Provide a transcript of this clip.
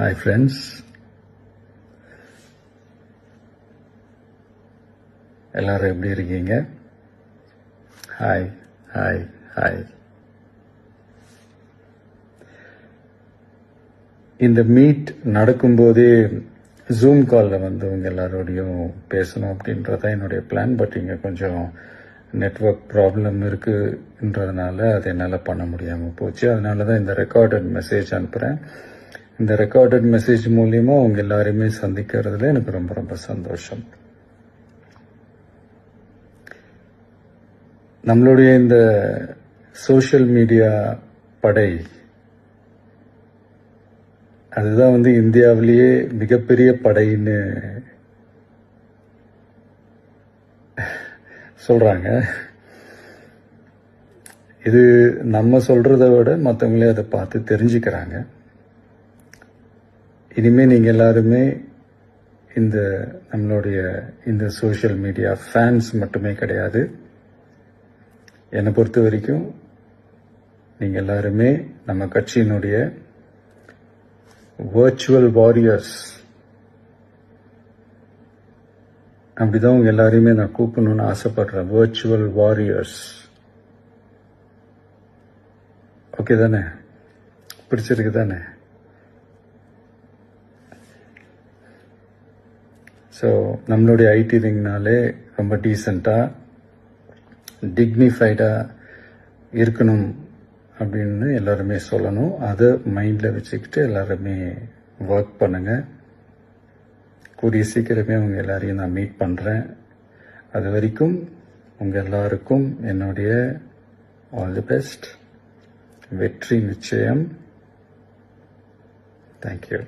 Hi friends, எல்லாரும் எப்படி இருக்கீங்க? Hi hi hi. இந்த மீட் நடக்கும்போதே ஜூம் காலில் வந்து உங்க எல்லாரோடையும் பேசணும் அப்படின்றதான் என்னுடைய பிளான். பட் இங்கே கொஞ்சம் நெட்வொர்க் ப்ராப்ளம் இருக்குன்றதுனால அது என்னால் பண்ண முடியாமல் போச்சு. அதனால தான் இந்த ரெக்கார்டட் மெசேஜ் அனுப்புகிறேன். இந்த ரெக்கார்டட் மெசேஜ் மூலியமா உங்க எல்லாரையுமே சந்திக்கிறதுல எனக்கு ரொம்ப ரொம்ப சந்தோஷம். நம்மளுடைய இந்த சோஷியல் மீடியா படை அதுதான் வந்து இந்தியாவிலேயே மிகப்பெரிய படைன்னு சொல்றாங்க. இது நம்ம சொல்றதை விட மற்றவங்களே அதை பார்த்து தெரிஞ்சுக்கிறாங்க. இனிமே நீங்க எல்லாருமே இந்த நம்மளுடைய இந்த சோஷியல் மீடியா ஃபேன்ஸ் மட்டுமே கிடையாது. என்னை பொறுத்த வரைக்கும் நீங்க எல்லாருமே நம்ம கட்சியினுடைய வர்ச்சுவல் வாரியர்ஸ். அப்படிதான் உங்க எல்லாரையுமே நான் கூப்பிடணும்னு ஆசைப்படுறேன். Virtual warriors. ஓகே தானே? பிடிச்சிருக்கு தானே? ஸோ நம்மளுடைய ஐடி விங்னாலே ரொம்ப டீசெண்டாக டிக்னிஃபைடாக இருக்கணும் அப்படின்னு எல்லாருமே சொல்லணும். அதை மைண்டில் வச்சுக்கிட்டு எல்லாருமே ஒர்க் பண்ணுங்கள். கூடிய சீக்கிரமே உங்க எல்லாரையும் நான் மீட் பண்ணுறேன். அது வரைக்கும் உங்கள் எல்லாருக்கும் என்னுடைய ஆல் தி பெஸ்ட். வெற்றி நிச்சயம். தேங்க்யூ.